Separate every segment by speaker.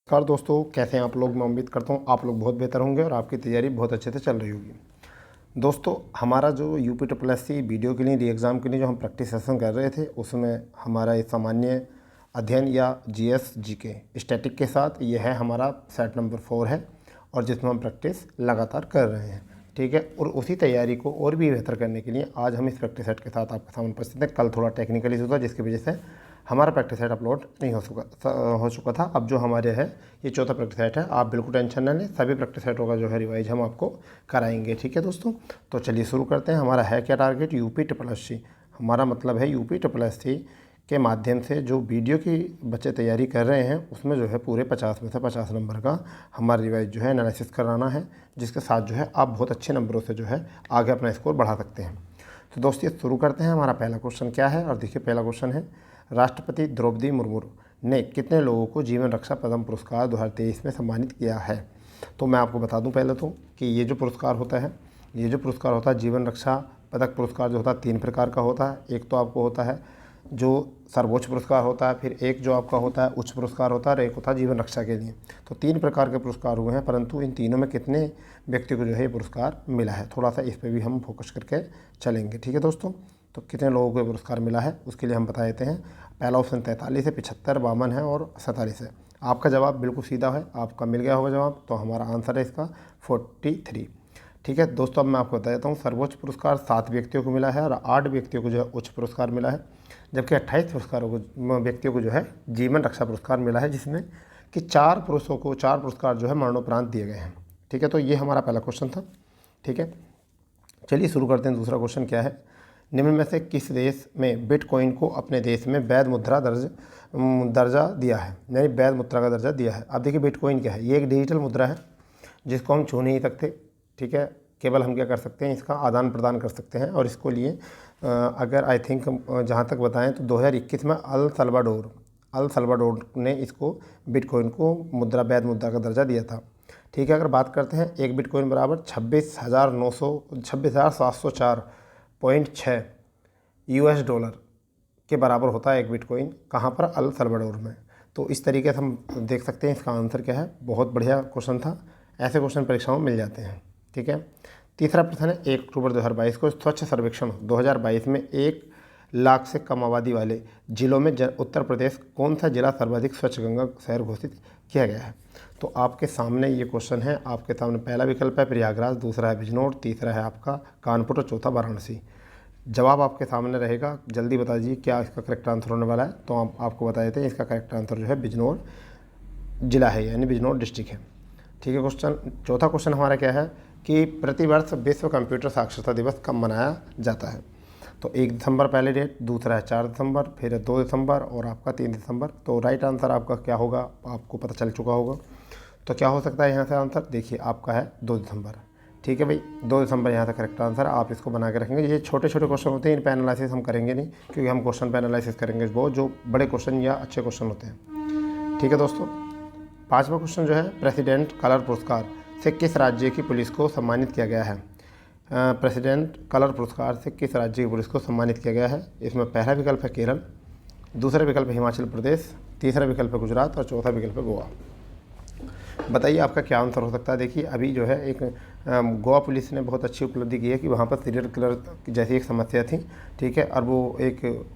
Speaker 1: नमस्कार दोस्तों, कैसे हैं आप लोग। मैं उम्मीद करता हूं आप लोग बहुत बेहतर होंगे और आपकी तैयारी बहुत अच्छे से चल रही होगी। दोस्तों, हमारा जो UP triple S C video के लिए री एग्ज़ाम के लिए जो हम प्रैक्टिस सेशन कर रहे थे, उसमें हमारा ये सामान्य अध्ययन या जीएस जीके स्टैटिक के साथ ये है हमारा सेट नंबर 4 है और जिसमें हम प्रैक्टिस लगातार कर रहे हैं। ठीक है, और उसी तैयारी को और भी बेहतर करने के लिए आज हम इस प्रैक्टिस सेट के साथ आपके सामने उपस्थित हैं। कल थोड़ा टेक्निकल इशू था जिसकी वजह से हमारा प्रैक्टिस सेट अपलोड नहीं हो चुका था। अब जो हमारे है ये चौथा प्रैक्टिस सेट है। आप बिल्कुल टेंशन न लें, सभी प्रैक्टिस सेटों का जो है रिवाइज हम आपको कराएंगे। ठीक है दोस्तों, तो चलिए शुरू करते हैं। हमारा है क्या target, UP triple S C. हमारा मतलब है यूपी ट्रिपल एस सी के माध्यम से जो वीडियो की बच्चे तैयारी कर रहे हैं उसमें जो है पूरे 50 में से 50 नंबर का हमारा रिवाइज जो है एनालिसिस कराना है, जिसके साथ जो है आप बहुत अच्छे नंबरों से जो है आगे अपना स्कोर बढ़ा सकते हैं। तो दोस्तों शुरू करते हैं। हमारा पहला क्वेश्चन क्या है, और देखिए पहला क्वेश्चन है, राष्ट्रपति द्रौपदी मुर्मू ने कितने लोगों को जीवन रक्षा पद्म पुरस्कार 2023 में सम्मानित किया है। तो मैं आपको बता दूं पहले तो कि ये जो पुरस्कार होता है जीवन रक्षा पदक पुरस्कार जो होता है 3 प्रकार का होता है। एक तो आपको होता है जो सर्वोच्च पुरस्कार होता है, फिर एक जो आपका होता है उच्च पुरस्कार होता है, और एक होता है जीवन रक्षा के लिए। तो 3 प्रकार के पुरस्कार हुए हैं, परंतु इन तीनों में कितने व्यक्ति को जो है ये पुरस्कार मिला है, थोड़ा सा इस पर भी हम फोकस करके चलेंगे। ठीक है दोस्तों, तो कितने लोगों को पुरस्कार मिला है उसके लिए हम बता देते हैं। पहला ऑप्शन 43 है, 75, 52 है और 47 है। आपका जवाब बिल्कुल सीधा है, आपका मिल गया होगा जवाब, तो हमारा आंसर है इसका 43। ठीक है दोस्तों, अब मैं आपको बता देता हूँ सर्वोच्च पुरस्कार 7 व्यक्तियों को मिला है और 8 व्यक्तियों को जो है उच्च पुरस्कार मिला है, जबकि 28 व्यक्तियों को जो है जीवन रक्षा पुरस्कार मिला है, जिसमें कि 4 पुरुषों को 4 पुरस्कार जो है मरणोपरांत दिए गए हैं। ठीक है, तो ये हमारा पहला क्वेश्चन था। ठीक है, चलिए शुरू करते हैं। दूसरा क्वेश्चन क्या है, निम्न में से किस देश में बिटकॉइन को अपने देश में वैध मुद्रा दर्जा दिया है, यानी वैध मुद्रा का दर्जा दिया है। अब देखिए बिटकॉइन क्या है, ये एक डिजिटल मुद्रा है जिसको हम छू नहीं सकते। ठीक है, केवल हम क्या कर सकते हैं, इसका आदान प्रदान कर सकते हैं। और इसको लिए अगर आई थिंक जहाँ तक बताएं तो 2021 में अल सल्वाडोर ने इसको बिटकॉइन को वैध मुद्रा का दर्जा दिया था। ठीक है, अगर बात करते हैं एक बिटकॉइन बराबर 26,704.6 US डॉलर के बराबर होता है एक बिटकॉइन। कहाँ पर, अल सल्वाडोर में। तो इस तरीके से हम देख सकते हैं इसका आंसर क्या है। बहुत बढ़िया क्वेश्चन था, ऐसे क्वेश्चन परीक्षाओं में मिल जाते हैं। ठीक है, तीसरा प्रश्न है, 1 अक्टूबर 2022 को स्वच्छ सर्वेक्षण 2022 में 1 लाख से कम आबादी वाले जिलों में उत्तर प्रदेश कौन सा जिला सर्वाधिक स्वच्छ गंगा शहर घोषित किया गया है। तो आपके सामने ये क्वेश्चन है, आपके सामने पहला विकल्प है प्रयागराज, दूसरा है बिजनौर, तीसरा है आपका कानपुर और चौथा वाराणसी। जवाब आपके सामने रहेगा, जल्दी बता दीजिए क्या इसका करेक्ट आंसर होने वाला है। तो हम आपको बता देते हैं इसका करेक्ट आंसर जो है बिजनौर जिला है, यानी बिजनौर डिस्ट्रिक्ट है। ठीक है, चौथा क्वेश्चन हमारा क्या है कि प्रतिवर्ष विश्व कंप्यूटर साक्षरता दिवस कब मनाया जाता है। तो 1 दिसंबर पहले डेट, दूसरा है 4 दिसंबर, फिर है 2 दिसंबर और आपका 3 दिसंबर। तो राइट आंसर आपका क्या होगा आपको पता चल चुका होगा। तो क्या हो सकता है यहाँ से आंसर, देखिए आपका है 2 दिसंबर। ठीक है भाई, 2 दिसंबर यहाँ से करेक्ट आंसर। आप इसको बना के रखेंगे। ये छोटे छोटे क्वेश्चन होते हैं, इन पर एनालिसिस हम करेंगे नहीं, क्योंकि हम क्वेश्चन पर एनालिसिस करेंगे वो जो बड़े क्वेश्चन या अच्छे क्वेश्चन होते हैं। ठीक है दोस्तों, 5वां क्वेश्चन जो है, प्रेसिडेंट कलर पुरस्कार से किस राज्य की पुलिस को सम्मानित किया गया है। प्रेसिडेंट कलर पुरस्कार से किस राज्य की पुलिस को सम्मानित किया गया है। इसमें पहला विकल्प है केरल, दूसरा विकल्प है हिमाचल प्रदेश, तीसरा विकल्प है गुजरात और चौथा विकल्प है गोवा। बताइए आपका क्या आंसर हो सकता है। देखिए अभी जो है एक गोवा पुलिस ने बहुत अच्छी उपलब्धि की है कि वहाँ पर सीरियल किलर जैसी एक समस्या थी। ठीक है, और वो एक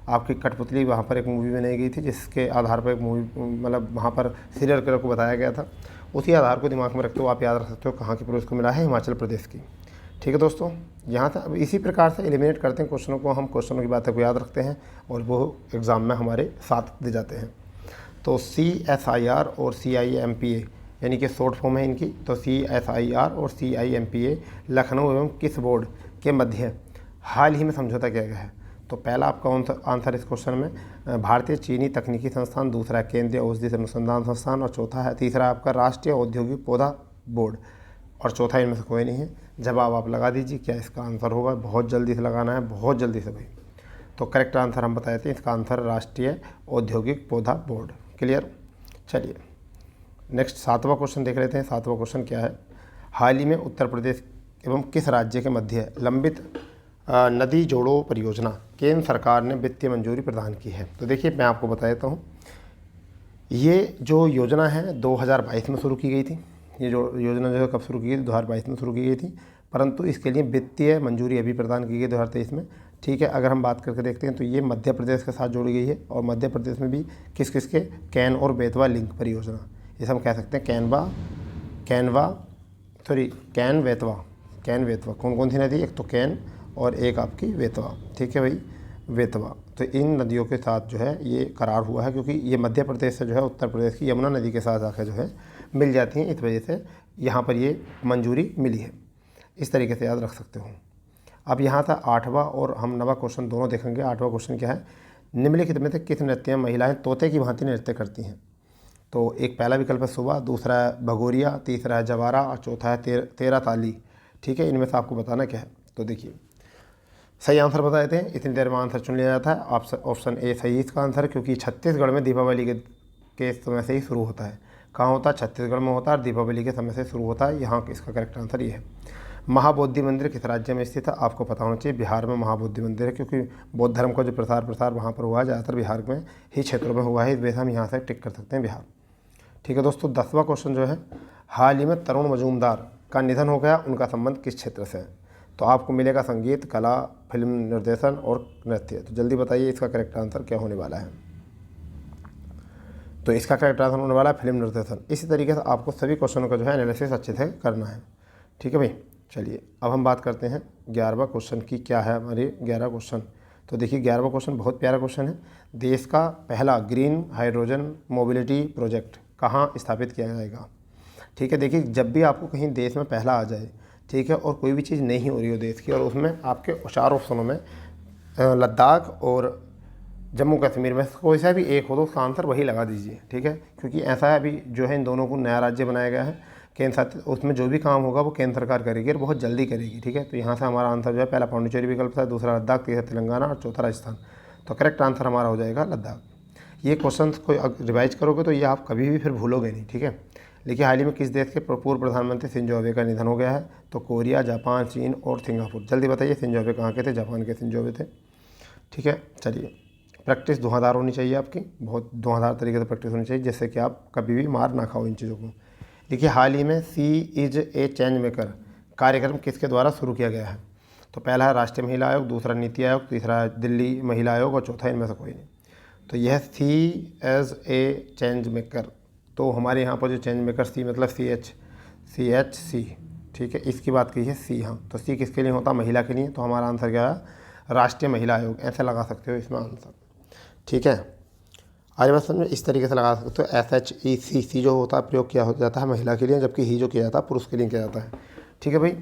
Speaker 1: आपकी कठपुतली वहाँ पर एक मूवी बनाई गई थी, जिसके आधार पर एक मूवी मतलब वहाँ पर सीरियल किलर को बताया गया था। उसी आधार को दिमाग में रखते हो आप याद रख सकते हो कहाँ की पुलिस को मिला है, हिमाचल प्रदेश की। ठीक है दोस्तों, यहाँ से अब इसी प्रकार से एलिमिनेट करते हैं क्वेश्चनों को, हम क्वेश्चनों की बातों को याद रखते हैं और वो एग्ज़ाम में हमारे साथ दे जाते हैं। तो CSIR और CIMPA यानी कि शॉर्ट फॉर्म है इनकी। तो CSIR और CIMPA लखनऊ एवं किस बोर्ड के मध्य हाल ही में समझौता किया गया है। तो पहला आपका आंसर इस क्वेश्चन में भारतीय चीनी तकनीकी संस्थान, दूसरा है केंद्रीय औषधि अनुसंधान संस्थान और तीसरा आपका राष्ट्रीय औद्योगिक पौधा बोर्ड और चौथा इनमें से कोई नहीं है। जवाब आप लगा दीजिए क्या इसका आंसर होगा, बहुत जल्दी से लगाना है, बहुत जल्दी से भाई। तो करेक्ट आंसर हम बताए थे, इसका आंसर राष्ट्रीय औद्योगिक पौधा बोर्ड। क्लियर, चलिए नेक्स्ट 7वां क्वेश्चन देख लेते हैं। 7वां क्वेश्चन क्या है, हाल ही में उत्तर प्रदेश एवं किस राज्य के मध्य लंबित नदी जोड़ो परियोजना केंद्र सरकार ने वित्तीय मंजूरी प्रदान की है। तो देखिए मैं आपको बता देता हूँ, ये जो योजना है 2022 में शुरू की गई थी। ये जो योजना जो है कब शुरू की गई थी? 2022 में शुरू की गई थी, परंतु इसके लिए वित्तीय मंजूरी अभी प्रदान की गई 2023 में। ठीक है, अगर हम बात करके देखते हैं तो ये मध्य प्रदेश के साथ जोड़ी गई है, और मध्य प्रदेश में भी किस किस के? कैन और बेतवा लिंक परियोजना, इसे हम कह सकते हैं कैन वेतवा। कौन कौन सी नदी? एक तो कैन और एक आपकी वेतवा। ठीक है भाई, वेतवा। तो इन नदियों के साथ जो है ये करार हुआ है, क्योंकि ये मध्य प्रदेश से जो है उत्तर प्रदेश की यमुना नदी के साथ आकर जो है मिल जाती हैं, इस वजह से यहाँ पर ये मंजूरी मिली है। इस तरीके से याद रख सकते हो। अब यहाँ था 8वां और हम 9वां क्वेश्चन दोनों देखेंगे। 8वां क्वेश्चन क्या है? निम्नलिखित में से किस नृत्य में महिलाएं तोते की भांति नृत्य करती हैं? तो एक पहला विकल्प है सुबह, दूसरा है भगोरिया, तीसरा है जवारा और चौथा है तेरा ताली। ठीक है, इनमें से आपको बताना क्या है? तो देखिए, सही आंसर बता देते हैं, इतनी देर में आंसर चुन लिया जाता है। ऑप्शन ए सही इसका आंसर, क्योंकि छत्तीसगढ़ में दीपावली के समय से ही शुरू होता है। कहाँ होता है? छत्तीसगढ़ में होता है, और दीपावली के समय से शुरू होता है। यहाँ इसका करेक्ट आंसर ये है। महाबोधि मंदिर किस राज्य में स्थित है? आपको पता होना चाहिए, बिहार में महाबोधि मंदिर है, क्योंकि बौद्ध धर्म का जो प्रसार वहाँ पर हुआ है ज़्यादातर बिहार में ही क्षेत्रों में हुआ है। इस वजह से हम यहाँ से टिक कर सकते हैं बिहार। ठीक है दोस्तों, 10वां क्वेश्चन जो है, हाल ही में तरुण मजूमदार का निधन हो गया, उनका संबंध किस क्षेत्र से है? तो आपको मिलेगा संगीत, कला, फिल्म निर्देशन और नृत्य। तो जल्दी बताइए इसका करेक्ट आंसर क्या होने वाला है? तो इसका करेक्ट आंसर होने वाला है फिल्म निर्देशन। इसी तरीके से आपको सभी क्वेश्चनों का जो है एनालिसिस अच्छे से करना है। ठीक है भाई, चलिए अब हम बात करते हैं 11वां क्वेश्चन की। क्या है हमारे 11वां क्वेश्चन? तो देखिए 11वां क्वेश्चन बहुत प्यारा क्वेश्चन है। देश का पहला ग्रीन हाइड्रोजन मोबिलिटी प्रोजेक्ट कहाँ स्थापित किया जाएगा? ठीक है, देखिए जब भी आपको कहीं देश में पहला आ जाए, ठीक है, और कोई भी चीज़ नहीं हो रही हो देश की, और उसमें आपके 4 ऑप्शनों में लद्दाख और जम्मू कश्मीर में कोई सा भी एक हो तो उसका आंसर वही लगा दीजिए। ठीक है, क्योंकि ऐसा है अभी जो है इन दोनों को नया राज्य बनाया गया है केंद्र शासित, उसमें जो भी काम होगा वो केंद्र सरकार करेगी और बहुत जल्दी करेगी। ठीक है, तो यहाँ से हमारा आंसर जो है पहला पौंडीचेरी विकल्प था, दूसरा लद्दाख, तीसरा तेलंगाना और चौथा राजस्थान। तो करेक्ट आंसर हमारा हो जाएगा लद्दाख। ये क्वेश्चन को रिवाइज करोगे तो ये आप कभी भी फिर भूलोगे नहीं। ठीक है, देखिए हाल ही में किस देश के पूर्व प्रधानमंत्री शिंजो आबे का निधन हो गया है? तो कोरिया, जापान, चीन और सिंगापुर। जल्दी बताइए, शिंजो आबे कहाँ के थे? जापान के शिंजो आबे थे। ठीक है, चलिए प्रैक्टिस धुआंधार होनी चाहिए आपकी, बहुत धुआंधार तरीके से प्रैक्टिस होनी चाहिए, जिससे कि आप कभी भी मार ना खाओ इन चीज़ों को। देखिए हाल ही में सी इज़ ए चेंज मेकर कार्यक्रम किसके द्वारा शुरू किया गया है? तो पहला है राष्ट्रीय महिला आयोग, दूसरा नीति आयोग, तीसरा है दिल्ली महिला आयोग और चौथा इनमें से कोई नहीं। तो यह सी एज ए चेंज मेकर, तो हमारे यहाँ पर जो चेंज मेकर सी मतलब सी, ठीक है, इसकी बात की है सी। हाँ, तो सी किसके लिए होता? महिला के लिए। तो हमारा आंसर क्या है? राष्ट्रीय महिला आयोग, ऐसे लगा सकते हो इसमें आंसर। ठीक है, आगे बात समझ में, इस तरीके से लगा सकते हो। SHEC जो होता है प्रयोग किया हो जाता है महिला के लिए, जबकि ही जो किया जाता है पुरुष के लिए किया जाता है। ठीक है भाई,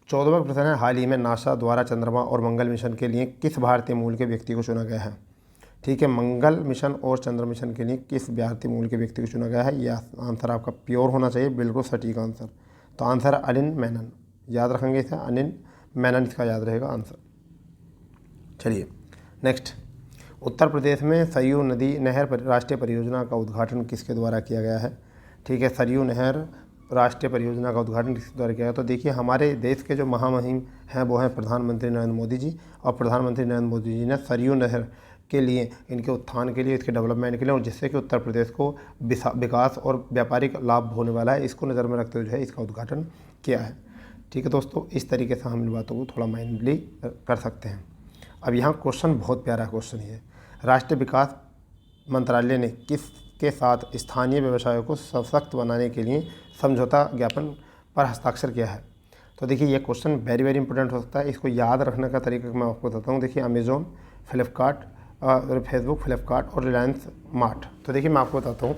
Speaker 1: 14वां प्रश्न है, हाल ही में नासा द्वारा चंद्रमा और मंगल मिशन के लिए किस भारतीय मूल के व्यक्ति को चुना गया है? ठीक है, मंगल मिशन और चंद्र मिशन के लिए किस भारतीय मूल के व्यक्ति को चुना गया है? यह आंसर आपका प्योर होना चाहिए, बिल्कुल सटीक आंसर। तो आंसर है अनिल मेनन, याद रखेंगे इसे, अनिल मेनन इसका याद रहेगा आंसर। चलिए नेक्स्ट, उत्तर प्रदेश में सरयू नदी नहर राष्ट्रीय परियोजना का उद्घाटन किसके द्वारा किया गया है? ठीक है, सरयू नहर राष्ट्रीय परियोजना का उद्घाटन किसके द्वारा किया गया? तो देखिए हमारे देश के जो महामहिम हैं वो हैं प्रधानमंत्री नरेंद्र मोदी जी, और प्रधानमंत्री नरेंद्र मोदी जी ने सरयू नहर के लिए, इनके उत्थान के लिए, इसके डेवलपमेंट के लिए, और जिससे कि उत्तर प्रदेश को विकास और व्यापारिक लाभ होने वाला है, इसको नज़र में रखते हुए जो है इसका उद्घाटन किया है। ठीक है दोस्तों, इस तरीके से हम इन बातों को थोड़ा माइंडली कर सकते हैं। अब यहाँ क्वेश्चन बहुत प्यारा क्वेश्चन है, राष्ट्रीय विकास मंत्रालय ने किसके साथ स्थानीय व्यवसायों को सशक्त बनाने के लिए समझौता ज्ञापन पर हस्ताक्षर किया है? तो देखिए ये क्वेश्चन वेरी वेरी इंपॉर्टेंट हो सकता है, इसको याद रखने का तरीका मैं आपको बताता हूँ। देखिए अमेज़ॉन, फ्लिपकार्ट, फेसबुक, फ्लिपकार्ट और रिलायंस मार्ट। तो देखिए मैं आपको बताता हूँ,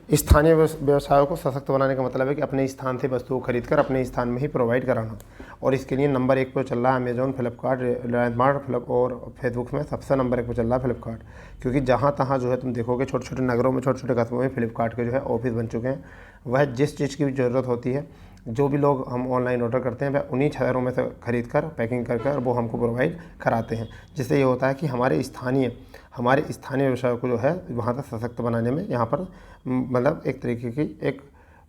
Speaker 1: स्थानीय व्यवसायों को सशक्त बनाने का मतलब है कि अपने स्थान से वस्तुओं को खरीदकर अपने स्थान में ही प्रोवाइड कराना, और इसके लिए नंबर 1 पर चल रहा है अमेज़ॉन, फ्लिपकार्ट, रिलायंस मार्ट और फेसबुक में सबसे नंबर 1 पर चल रहा है फ्लिपकार्ट। क्योंकि जहाँ तहाँ जो है तुम देखोगे छोटे छोटे नगरों में, छोटे छोटे कस्बों में फ्लिपकार्ट के जो है ऑफिस बन चुके हैं। वह जिस चीज़ की भी ज़रूरत होती है, जो भी लोग हम ऑनलाइन ऑर्डर करते हैं, वह उन्हीं शहरों में से खरीद कर पैकिंग कर वो हमको प्रोवाइड कराते हैं। जिससे ये होता है कि हमारे स्थानीय व्यवसाय को जो है वहाँ तक सशक्त बनाने में यहाँ पर मतलब एक तरीके की एक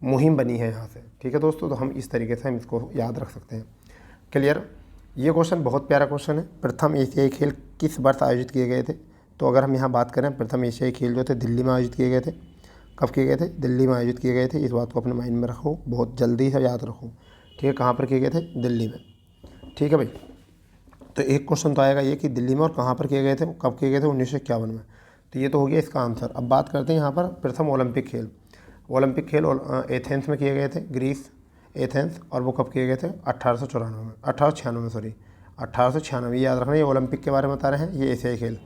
Speaker 1: मुहिम बनी है यहाँ से। ठीक है दोस्तों, तो हम इस तरीके से हम इसको याद रख सकते हैं। क्लियर? ये क्वेश्चन बहुत प्यारा क्वेश्चन है। प्रथम एशियाई खेल किस वर्ष आयोजित किए गए थे? तो अगर हम यहाँ बात करें, प्रथम एशियाई खेल जो थे दिल्ली में आयोजित किए गए थे। कब किए गए थे? दिल्ली में आयोजित किए गए थे। इस बात को अपने माइंड में रखो, बहुत जल्दी से याद रखो, ठीक है। कहाँ पर किए गए थे? दिल्ली में, ठीक है भाई। तो एक क्वेश्चन तो आएगा ये कि दिल्ली में और कहाँ पर किए गए थे, कब किए गए थे? 1951 में। तो ये तो हो गया इसका आंसर। अब बात करते हैं यहाँ पर प्रथम ओलंपिक खेल। ओलंपिक खेल एथेंस में किए गए थे, ग्रीस, एथेंस। और वो कब किए गए थे? 1896 में, सॉरी 1896। याद रखना, ये ओलंपिक के बारे में बता रहे हैं, ये एशियाई खेल,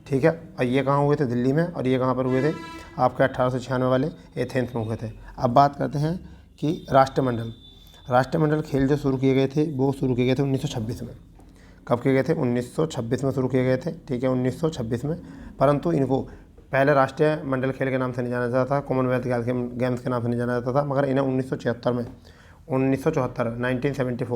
Speaker 1: ठीक है। और ये कहाँ हुए थे? दिल्ली में। और ये कहाँ पर हुए थे? आपके 1896 वाले एथेंस में हुए थे। अब बात करते हैं कि राष्ट्रमंडल खेल जो शुरू किए गए थे वो शुरू किए गए थे 1926 में। कब किए गए थे? 1926 में शुरू किए गए थे, ठीक है, 1926 में। परंतु इनको पहले राष्ट्रीय मंडल खेल के नाम से नहीं जाना जाता था, कॉमनवेल्थ गेम्स के नाम से नहीं जाना जाता था, मगर इन्हें 1974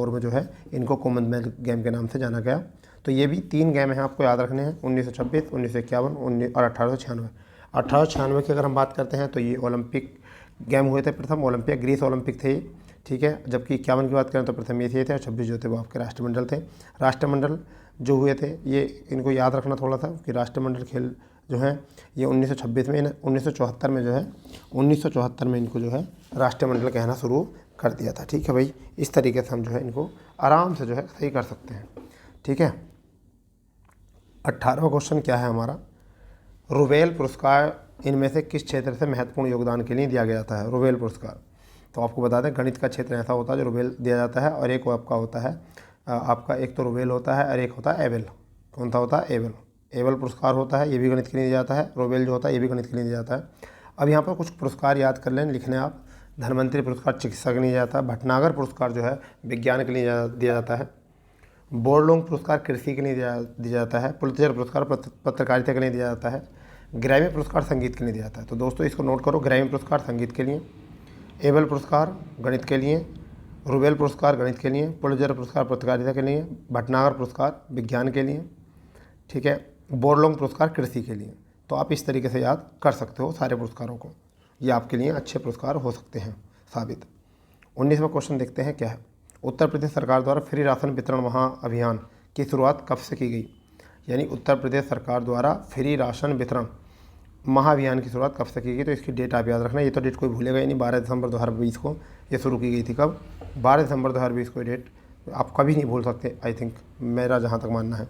Speaker 1: में जो है इनको कॉमनवेल्थ गेम के नाम से जाना गया। तो ये भी 3 गेम हैं, आपको याद रखने हैं, 1926, 1951 और 1896। 1896 की अगर हम बात करते हैं तो ये ओलंपिक गेम हुए थे, प्रथम ओलंपिक ग्रीस ओलंपिक थे, ठीक है। जबकि 51 की बात करें तो प्रथम ये थे, और 26 जो थे वो आपके राष्ट्रमंडल थे। राष्ट्रमंडल जो हुए थे ये इनको याद रखना थोड़ा सा कि राष्ट्रमंडल खेल जो है ये 1926 में, 1974 में जो है 1974 में इनको जो है राष्ट्रमंडल कहना शुरू कर दिया था, ठीक है भाई। इस तरीके से हम जो है इनको आराम से जो है सही कर सकते हैं, ठीक है। 18वां क्वेश्चन क्या है हमारा? रूबेल पुरस्कार इनमें से किस क्षेत्र से महत्वपूर्ण योगदान के लिए दिया गया था? रूबेल पुरस्कार तो आपको बता दें गणित का क्षेत्र ऐसा होता है जो रूबेल दिया जाता है, और एक आपका होता है आपका एक तो रूबेल होता है और एक होता है एबेल। कौन सा होता है? एबेल पुरस्कार होता है, ये भी गणित के लिए दिया जाता है। रूबेल जो होता है ये भी गणित के लिए दिया जाता है। अब यहाँ पर कुछ पुरस्कार याद कर लें, लिखने आप। धन्वंतरि पुरस्कार चिकित्सा के लिए दिया जाता है। भटनागर पुरस्कार जो है विज्ञान के लिए दिया जाता है। बोरलोंग पुरस्कार कृषि के लिए दिया जाता है। पुलित्जर पुरस्कार पत्रकारिता के लिए दिया जाता है। ग्रैमी पुरस्कार संगीत के लिए दिया जाता है। तो दोस्तों इसको नोट करो, ग्रैमी पुरस्कार संगीत के लिए, एबेल पुरस्कार गणित के लिए, रूबेल पुरस्कार गणित के लिए, पुलित्जर पुरस्कार पत्रकारिता के लिए, भटनागर पुरस्कार विज्ञान के लिए, ठीक है, बोरलोंग पुरस्कार कृषि के लिए। तो आप इस तरीके से याद कर सकते हो सारे पुरस्कारों को, ये आपके लिए अच्छे पुरस्कार हो सकते हैं साबित। 19वां क्वेश्चन देखते हैं क्या है? उत्तर प्रदेश सरकार द्वारा फ्री राशन वितरण महाअभियान की शुरुआत कब से की गई? यानी उत्तर प्रदेश सरकार द्वारा फ्री राशन वितरण महाअभियान की शुरुआत कब से की गई? तो इसकी डेट आप याद रखना, ये तो डेट कोई भूलेगा ही नहीं। 12 दिसंबर 2020 को ये शुरू की गई थी। कब? 12 दिसंबर 2020 को डेट आप कभी नहीं भूल सकते, आई थिंक, मेरा जहाँ तक मानना है,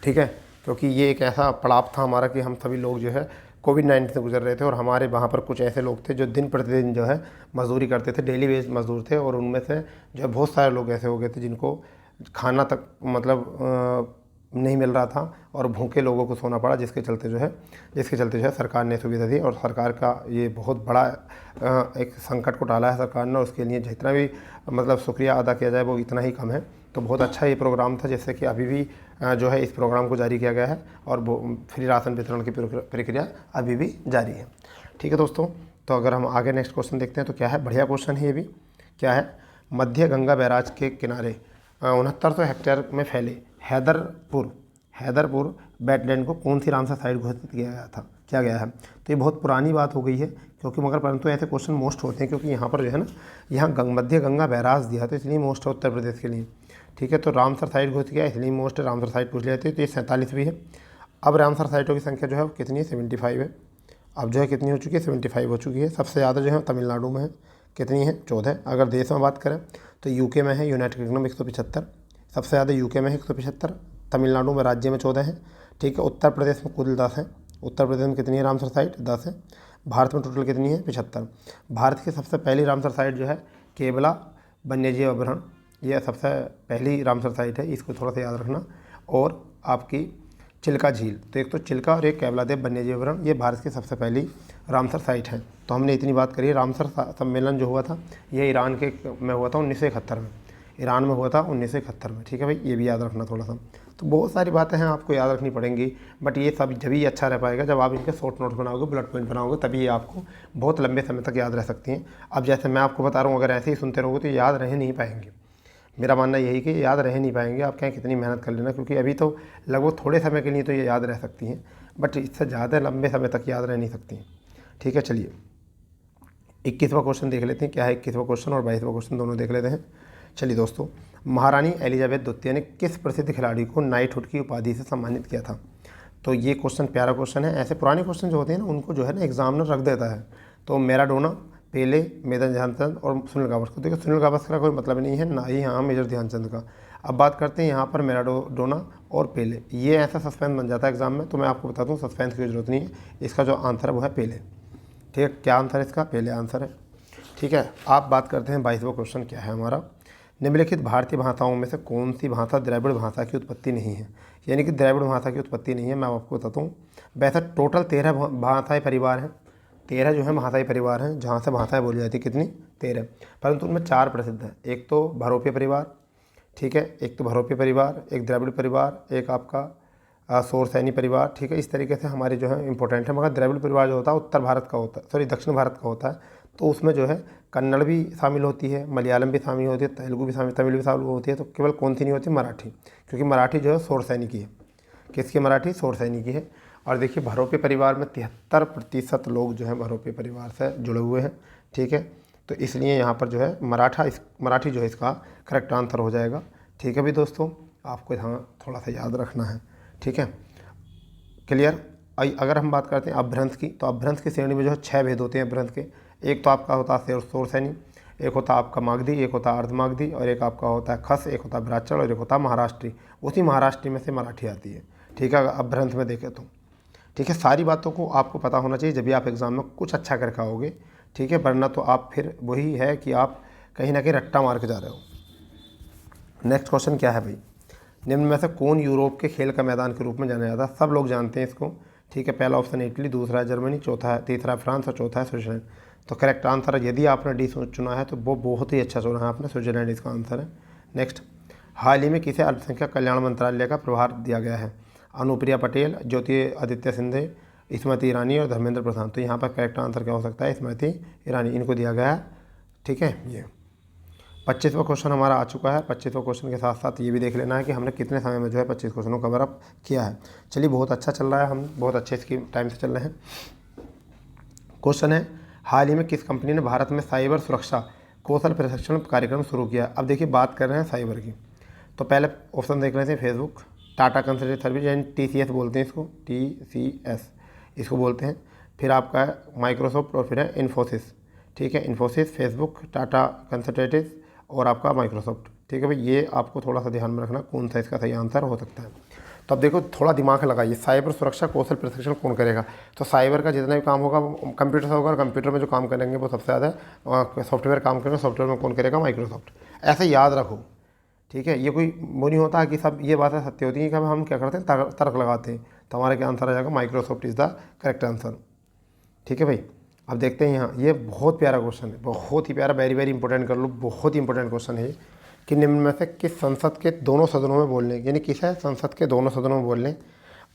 Speaker 1: ठीक है। क्योंकि ये एक ऐसा पड़ाव था हमारा कि हम सभी लोग जो है कोविड-19 से गुजर रहे थे, और हमारे वहाँ पर कुछ ऐसे लोग थे जो दिन प्रतिदिन जो है मजदूरी करते थे, डेली वेज मजदूर थे, और उनमें से जो है बहुत सारे लोग ऐसे हो गए थे जिनको खाना तक मतलब नहीं मिल रहा था, और भूखे लोगों को सोना पड़ा, जिसके चलते जो है सरकार ने सुविधा दी। और सरकार का ये बहुत बड़ा एक संकट को टाला है सरकार ने, उसके लिए जितना भी मतलब शुक्रिया अदा किया जाए वो इतना ही कम है। तो बहुत अच्छा ये प्रोग्राम था, जिससे कि अभी भी जो है इस प्रोग्राम को जारी किया गया है, और फ्री राशन वितरण की प्रक्रिया अभी भी जारी है, ठीक है दोस्तों। तो अगर हम आगे नेक्स्ट क्वेश्चन देखते हैं तो क्या है? बढ़िया क्वेश्चन है ये भी। क्या है? मध्य गंगा बैराज के किनारे 6900 हेक्टेयर में फैले हैदरपुर वेटलैंड को कौन सी रामसर साइट घोषित किया गया है? तो ये बहुत पुरानी बात हो गई है, क्योंकि मगर परंतु ऐसे क्वेश्चन मोस्ट होते हैं, क्योंकि यहाँ पर जो है ना, यहाँ मध्य गंगा बैराज दिया, तो इसलिए मोस्ट है उत्तर प्रदेश के लिए, ठीक है। तो रामसर साइट घोषित किया, इसलिए मोस्ट है, रामसर साइट पूछ लेते हैं। तो ये 47वीं है। अब रामसर साइटों की संख्या जो है वो कितनी है? 75 है। अब जो है कितनी हो चुकी है? 75 हो चुकी है। सबसे ज़्यादा जो है तमिलनाडु में है, कितनी है? 14। अगर देश में बात करें तो यूके में है, यूनाइटेड किंगडम 175, सबसे ज़्यादा यूके में है 175, तमिलनाडु में राज्य में 14 है, ठीक है। उत्तर प्रदेश में कुल 10 है। उत्तर प्रदेश में कितनी है रामसर साइट? 10 है। भारत में टोटल कितनी है? 75। भारत की सबसे पहली रामसर साइट जो है केवला वन्यजीव अभ्यारण्य, यह सबसे पहली रामसर साइट है, इसको थोड़ा सा याद रखना। और आपकी चिल्का झील, तो एक तो चिल्का और एक केवलादेव वन्यजीव अभ्यारण्य, ये भारत की सबसे पहली रामसर साइट है। तो हमने इतनी बात करी है। रामसर सम्मेलन जो हुआ था ये ईरान में हुआ था 1971 में, ईरान में हुआ था 1971 में, ठीक है भाई, ये भी याद रखना थोड़ा सा। तो बहुत सारी बातें हैं आपको याद रखनी पड़ेंगी, बट ये सब जब ही अच्छा रह पाएगा जब आप इनके शॉर्ट नोट बनाओगे, बुलेट पॉइंट बनाओगे, तभी ये आपको बहुत लंबे समय तक याद रह सकती हैं। अब जैसे मैं आपको बता रहा हूँ, अगर ऐसे ही सुनते रहोगे तो याद रह नहीं पाएंगे। मेरा मानना यही कि याद रह नहीं पाएंगे, आप कहें कितनी मेहनत कर लेना, क्योंकि अभी तो लगभग थोड़े समय के लिए तो ये याद रह सकती हैं, बट इससे ज़्यादा लंबे समय तक याद रह नहीं सकती हैं, ठीक है। चलिए 21वां क्वेश्चन देख लेते हैं। क्या है 21वां क्वेश्चन और 22वां क्वेश्चन दोनों देख लेते हैं। चलिए दोस्तों, महारानी एलिजाबेथ द्वितीय ने किस प्रसिद्ध खिलाड़ी को नाइटहुड की उपाधि से सम्मानित किया था? तो ये क्वेश्चन प्यारा क्वेश्चन है। ऐसे पुराने क्वेश्चन जो होते हैं ना उनको जो है ना एग्जामिनर रख देता है। तो मैराडोना, पेले, मेजर ध्यानचंद और सुनील गावस्कर। देखिए सुनील गावस्कर का कोई मतलब नहीं है, ना ही यहाँ मेजर ध्यानचंद का। अब बात करते हैं यहाँ पर मैराडोना और पेले। ये ऐसा सस्पेंस बन जाता है एग्जाम में, तो मैं आपको बता दूँ सस्पेंस की जरूरत नहीं है। इसका जो आंसर है वो है पेले। ठीक है, क्या आंसर है इसका? पेले आंसर है। ठीक है, आप बात करते हैं 22वां क्वेश्चन क्या है हमारा। निम्नलिखित भारतीय भाषाओं में से कौन सी भाषा द्रविड़ भाषा की उत्पत्ति नहीं है? यानी कि द्रविड़ भाषा की उत्पत्ति नहीं है। मैं आपको बताता हूँ, वैसे टोटल 13 भाषाई परिवार हैं, 13 जो है भाषाई परिवार हैं जहाँ से भाषाएं बोली जाती है। कितनी? 13। परंतु उनमें 4 प्रसिद्ध हैं। एक तो भरोपे परिवार, ठीक है, एक तो भरोपे परिवार, एक द्रविड़ परिवार, एक आपका शोरसैनी परिवार। ठीक है, इस तरीके से हमारे जो है इंपॉर्टेंट है। मगर द्रविड़ परिवार जो होता है उत्तर भारत का होता है, सॉरी दक्षिण भारत का होता है। तो उसमें जो है कन्नड़ भी शामिल होती है, मलयालम भी शामिल होती है, तेलुगु भी शामिल, तमिल भी शामिल होती है। तो केवल कौन सी नहीं होती? मराठी। क्योंकि मराठी जो है शोरसैनी की है। किसकी? मराठी, शोरसैनी की है। और देखिए भरोपे परिवार में 73% लोग जो है भरोपे परिवार से जुड़े हुए हैं। ठीक है, तो इसलिए यहाँ पर जो है मराठी जो है इसका करेक्ट आंसर हो जाएगा। ठीक है भी दोस्तों, आपको यहाँ थोड़ा सा याद रखना है। ठीक है, क्लियर। अगर हम बात करते हैं अपभ्रंश की, तो अपभ्रंश की श्रेणी में जो है 6 भेद होते हैं अपभ्रंश के। एक तो आपका होता है शोरसैनी, एक होता है आपका मागधी, एक होता है अर्धमागधी, और एक आपका होता है खस, एक होता है ब्राह्मण और एक होता है महाराष्ट्री। उसी महाराष्ट्री में से मराठी आती है। ठीक है, अपभ्रंश में देखें तो। ठीक है, सारी बातों को आपको पता होना चाहिए जब भी आप एग्ज़ाम में कुछ अच्छा करके आओगे। ठीक है, वरना तो आप फिर वही है कि आप कहीं ना कहीं रट्टा मार के जा रहे हो। नेक्स्ट क्वेश्चन क्या है भाई? निम्न में से कौन यूरोप के खेल का मैदान के रूप में जाना जाता है? सब लोग जानते हैं इसको। ठीक है, पहला ऑप्शन इटली, दूसरा है जर्मनी, तीसरा है फ्रांस और चौथा है स्विट्जरलैंड। तो करेक्ट आंसर है, यदि आपने डी चुना है तो वो बहुत ही अच्छा चुना है आपने, स्विट्जरलैंड इसका आंसर है। नेक्स्ट, हाल ही में किसे अल्पसंख्यक कल्याण मंत्रालय का प्रभार दिया गया है? अनुप्रिया पटेल, ज्योतिरादित्य सिंधिया, स्मृति ईरानी और धर्मेंद्र प्रधान। तो यहाँ पर करेक्ट आंसर क्या हो सकता है? स्मृति ईरानी, इनको दिया गया है। ठीक है, ये 25वां क्वेश्चन हमारा आ चुका है। 25वां क्वेश्चन के साथ साथ ये भी देख लेना है कि हमने कितने समय में जो है 25 क्वेश्चनों को कवर अप किया है। चलिए, बहुत अच्छा चल रहा है, हम बहुत अच्छे इसकी टाइम से चल रहे हैं। क्वेश्चन है, हाल ही में किस कंपनी ने भारत में साइबर सुरक्षा कौशल प्रशिक्षण कार्यक्रम शुरू किया? अब देखिए बात कर रहे हैं साइबर की, तो पहले ऑप्शन देख रहे थे फेसबुक, टाटा कंसल्टेंसी सर्विस यानी TCS बोलते हैं इसको, TCS इसको बोलते हैं। फिर आपका है माइक्रोसॉफ्ट और फिर है इन्फोसिस। ठीक है, इन्फोसिस, फेसबुक, टाटा कंसल्टेंसी और आपका माइक्रोसॉफ्ट। ठीक है भाई, ये आपको थोड़ा सा ध्यान में रखना कौन सा इसका सही आंसर हो सकता है। तो अब देखो थोड़ा दिमाग लगाइए, साइबर सुरक्षा कौशल प्रशिक्षण कौन करेगा? तो साइबर का जितना भी काम होगा वो कंप्यूटर से होगा, और कंप्यूटर में जो काम करेंगे वो सबसे ज़्यादा सॉफ्टवेयर काम करेंगे, सॉफ्टवेयर में कौन करेगा? माइक्रोसॉफ्ट। ऐसे याद रखो। ठीक है, ये कोई वो नहीं होता कि सब ये बातें सत्य होती हैं कि हम क्या करते हैं तर्क लगाते हैं। तो हमारा क्या आंसर आ जाएगा? Microsoft is the correct answer. ठीक है भाई, अब देखते हैं यहाँ, ये बहुत प्यारा क्वेश्चन है, बहुत ही प्यारा, वेरी वेरी इंपॉर्टेंट कर लो, बहुत ही इंपॉर्टेंट क्वेश्चन है कि निम्न में से किस संसद के दोनों सदनों में बोलने, यानी किस है संसद के दोनों सदनों में बोलने,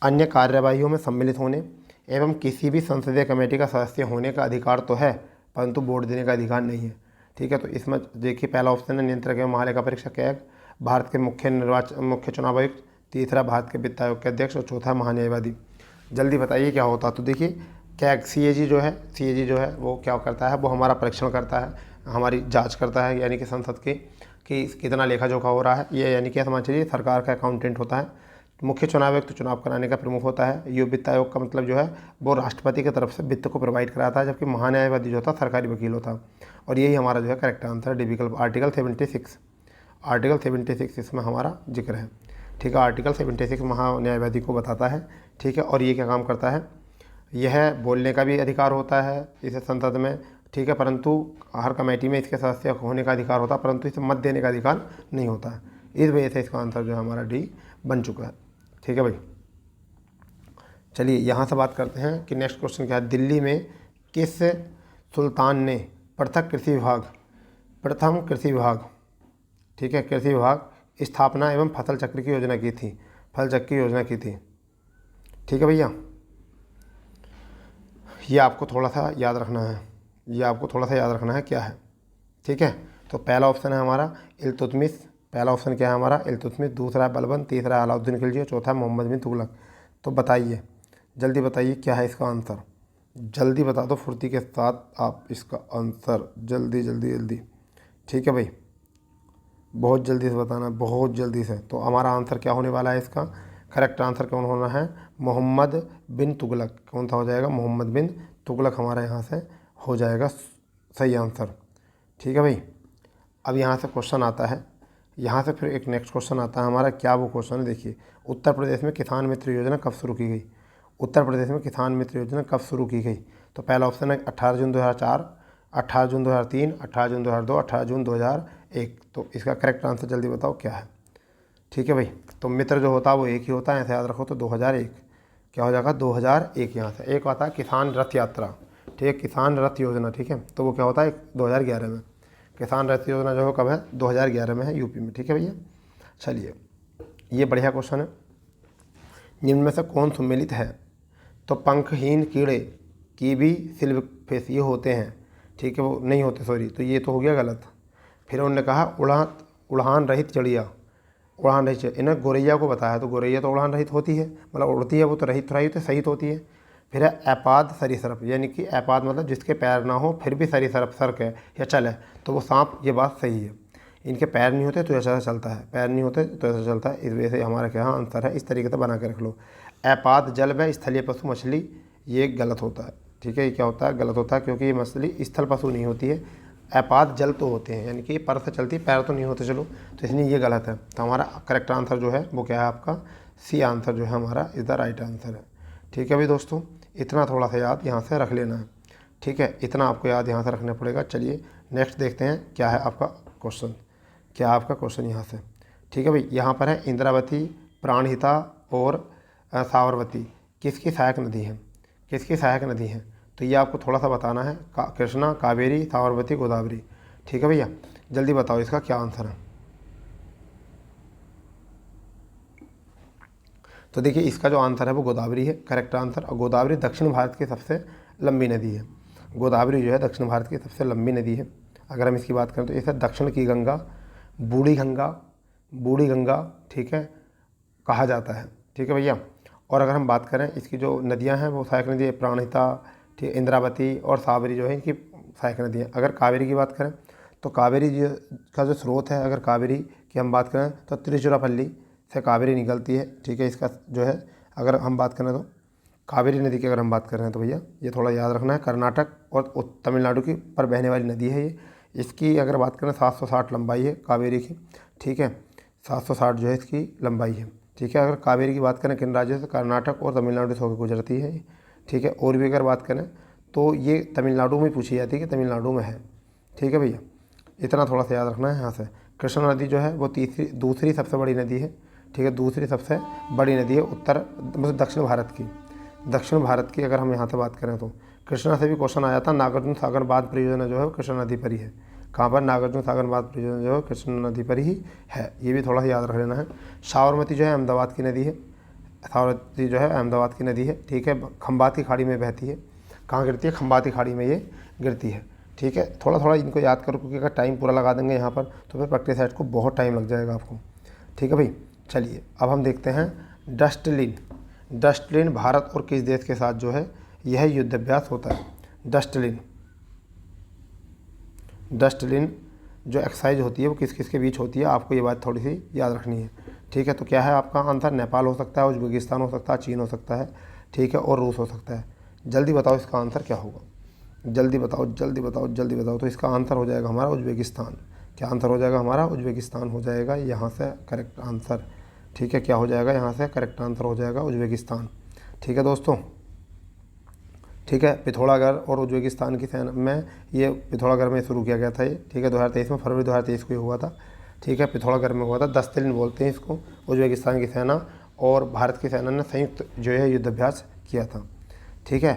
Speaker 1: अन्य कार्यवाहियों में सम्मिलित होने एवं किसी भी संसदीय कमेटी का सदस्य होने का अधिकार तो है, परंतु वोट देने का अधिकार नहीं है। ठीक है, तो इसमें देखिए पहला ऑप्शन है नियंत्रक एवं महालेखा परीक्षक के आयुक्त, भारत के मुख्य चुनाव आयुक्त, तीसरा भारत के वित्त आयोग के अध्यक्ष और चौथा महान्यायवादी। जल्दी बताइए क्या होता? तो देखिए क्या CAG जो है वो क्या करता है? वो हमारा परीक्षण करता है, हमारी जांच करता है, यानी कि संसद के कि कितना लेखा जोखा हो रहा है। ये यानी कि समझ चलिए सरकार का अकाउंटेंट होता है। मुख्य चुनाव आयुक्त तो चुनाव कराने का प्रमुख होता है। ये वित्त आयोग का मतलब जो है वो राष्ट्रपति की तरफ से वित्त को प्रोवाइड कराता है, जबकि महान्यायवादी जो होता है सरकारी वकील होता है। और यही हमारा जो है करेक्ट आंसर डी विकल्प, आर्टिकल 76 इसमें हमारा जिक्र है। ठीक है, आर्टिकल 76 महान्यायवादी को बताता है। ठीक है, और ये क्या काम करता है? यह बोलने का भी अधिकार होता है इस संसद में। ठीक है, परंतु हर कमेटी में इसके सदस्य होने का अधिकार होता है, परंतु इसे मत देने का अधिकार नहीं होता है। इस वजह से इसका आंसर जो है हमारा डी बन चुका है। ठीक है भाई, चलिए यहाँ से बात करते हैं कि नेक्स्ट क्वेश्चन क्या है। दिल्ली में किस सुल्तान ने प्रथम कृषि विभाग ठीक है, कृषि विभाग स्थापना एवं फसल चक्र की योजना की थी? ठीक है भैया, ये आपको थोड़ा सा याद रखना है, क्या है? ठीक है, तो पहला ऑप्शन है हमारा इल्तुतमिश, पहला ऑप्शन क्या है हमारा? इल्तुतमिश, दूसरा है बलबन, तीसरा है अलाउद्दीन खिलजी, चौथा है मोहम्मद बिन तुगलक। तो बताइए, जल्दी बताइए क्या है इसका आंसर? जल्दी बता दो फुर्ती के साथ आप इसका आंसर, जल्दी। ठीक है भाई, बहुत जल्दी से बताना, बहुत जल्दी से। तो हमारा आंसर क्या होने वाला है इसका? करेक्ट आंसर कौन होना है? मोहम्मद बिन तुगलक। कौन सा हो जाएगा? मोहम्मद बिन तुगलक हमारा यहाँ से हो जाएगा सही आंसर। ठीक है भाई। अब यहाँ से क्वेश्चन आता है, यहाँ से फिर एक नेक्स्ट क्वेश्चन आता है हमारा। क्या वो क्वेश्चन है? देखिए, उत्तर प्रदेश में किसान मित्र योजना कब शुरू की गई? उत्तर प्रदेश में किसान मित्र योजना कब शुरू की गई? तो पहला ऑप्शन है 18 जून 2004, 18 जून 2003, 18 जून 2002, 18 जून 2001। तो इसका करेक्ट आंसर जल्दी बताओ क्या है? ठीक है भाई। तो मित्र जो होता है वो एक ही होता है, ऐसे याद रखो। तो 2001 क्या हो जाएगा? 2001 यहाँ से। एक आता है किसान रथ यात्रा, ठीक है, किसान रथ योजना, ठीक है, तो वो क्या होता है 2011 में। किसान रथ योजना जो है कब है? 2011 में है, यूपी में। ठीक है भैया। चलिए, ये बढ़िया क्वेश्चन है। निम्न में से कौन सम्मिलित है? तो पंखहीन कीड़े की भी सिल्वफिश ये होते हैं, ठीक है, वो नहीं होते, सॉरी, तो ये तो हो गया गलत। फिर उन्होंने कहा उड़ान रहित चिड़िया, उड़ान रहित चिड़िया, इन्हें गोरैया को बताया, तो गोरैया तो उड़ान रहित होती है, मतलब उड़ती है, वो तो रहित थोड़ा ही तो सही होती है। फिर है एपाद सरीसृप, यानी कि एपाद मतलब जिसके पैर ना हो फिर भी सरीसृप सर्क है या चल है, तो वो सांप, ये बात सही है। इनके पैर नहीं होते तो ऐसा चलता है, पैर नहीं होते तो ऐसा चलता है, इस वजह से हमारा क्या आंसर है, इस तरीके से बना के रख लो। एपाद जल में स्थलीय पशु मछली, ये गलत होता है। ठीक है, ये क्या होता है? गलत होता है, क्योंकि ये मछली स्थल पशु नहीं होती है, एपाद जल तो होते हैं, यानी कि पर से चलती, पैर तो नहीं होते, चलो, तो इसलिए ये गलत है। तो हमारा करेक्ट आंसर जो है वो क्या है आपका? सी आंसर जो है हमारा इज द राइट आंसर है। ठीक है भाई दोस्तों, इतना थोड़ा सा याद यहाँ से रख लेना है। ठीक है, इतना आपको याद यहाँ से रखना पड़ेगा। चलिए नेक्स्ट देखते हैं क्या है आपका क्वेश्चन, क्या आपका क्वेश्चन यहाँ से। ठीक है भाई, यहाँ पर है इंद्रावती, प्राणहिता और साबरमती किसकी सहायक नदी है? किसकी सहायक नदी है? तो ये आपको थोड़ा सा बताना है। कृष्णा, कावेरी, साबरमती, गोदावरी। ठीक है भैया, जल्दी बताओ इसका क्या आंसर है। तो देखिए, इसका जो आंसर है वो गोदावरी है, करेक्ट आंसर। और गोदावरी दक्षिण भारत की सबसे लंबी नदी है। गोदावरी जो है दक्षिण भारत की सबसे लंबी नदी है। अगर हम इसकी बात करें तो इसे दक्षिण की गंगा, बूढ़ी गंगा, ठीक है, कहा जाता है। ठीक है भैया। और अगर हम बात करें इसकी जो नदियां हैं वो सहायक नदी है, प्राणहिता, ठीक, इंद्रावती और साबरी जो है इनकी सहायक नदी है। अगर कावेरी की बात करें तो कावेरी का जो स्रोत है, अगर कावेरी की हम बात करें तो तिरुचिरापल्ली से कावेरी निकलती है। ठीक है, इसका जो है अगर हम बात करें तो कावेरी नदी की अगर हम बात कर रहे हैं तो भैया ये थोड़ा याद रखना है, कर्नाटक और तमिलनाडु की पर बहने वाली नदी है ये। इसकी अगर बात करें 760 लंबाई है कावेरी की। ठीक है, 760 जो है इसकी लंबाई है। ठीक है, अगर कावेरी की बात करें किन राज्यों से? कर्नाटक और तमिलनाडु से होकर गुजरती है। ठीक है, और भी अगर बात करें तो ये तमिलनाडु में पूछी जाती है कि तमिलनाडु में है। ठीक है भैया, इतना थोड़ा सा याद रखना है यहाँ से। कृष्णा नदी जो है वो दूसरी सबसे बड़ी नदी है। ठीक है, दूसरी सबसे बड़ी नदी है उत्तर, मतलब दक्षिण भारत की अगर हम यहाँ से बात करें तो कृष्णा से भी क्वेश्चन आया था। नागार्जुन सागर बांध परियोजना जो है वो कृष्णा नदी पर ही है। कहाँ पर? नागार्जुन सागर बांध परियोजना जो है कृष्णा नदी पर ही है, ये भी थोड़ा सा याद रख लेना है। साबरमती जो है अहमदाबाद की नदी है, साबरमती जो है अहमदाबाद की नदी है। ठीक है, खंबात की खाड़ी में बहती है। कहाँ गिरती है? खंबात की खाड़ी में ये गिरती है। ठीक है, थोड़ा थोड़ा इनको याद करो, क्योंकि अगर टाइम पूरा लगा देंगे यहाँ पर तो फिर प्रैक्टिस सेट को बहुत टाइम लग जाएगा आपको। ठीक है भाई, चलिए अब हम देखते हैं डस्टलिन भारत और किस देश के साथ जो है यह युद्धाभ्यास होता है? डस्टलिन जो एक्सरसाइज होती है वो किस किस के बीच होती है? आपको ये बात थोड़ी सी याद रखनी है। ठीक है, तो क्या है आपका आंसर? नेपाल हो सकता है, उज्बेकिस्तान हो सकता है, चीन हो सकता है, ठीक है, और रूस हो सकता है। जल्दी बताओ इसका आंसर क्या होगा? जल्दी बताओ। तो इसका आंसर हो जाएगा हमारा उज्बेकिस्तान। क्या आंसर हो जाएगा हमारा? उज्बेकिस्तान हो जाएगा यहाँ से करेक्ट आंसर। ठीक है, क्या हो जाएगा यहाँ से? करेक्ट आंसर हो जाएगा उज्बेकिस्तान। ठीक है दोस्तों, ठीक है, पिथौरागढ़ और उज्बेकिस्तान की सेना में, ये पिथौरागढ़ में शुरू किया गया था ये। ठीक है, 2023 में, फरवरी 2023 को ये हुआ था। ठीक है, पिथौरागढ़ में हुआ था। दस्तलिन बोलते हैं इसको। उज्बेकिस्तान की सेना और भारत की सेना ने संयुक्त जो है युद्धाभ्यास किया था। ठीक है,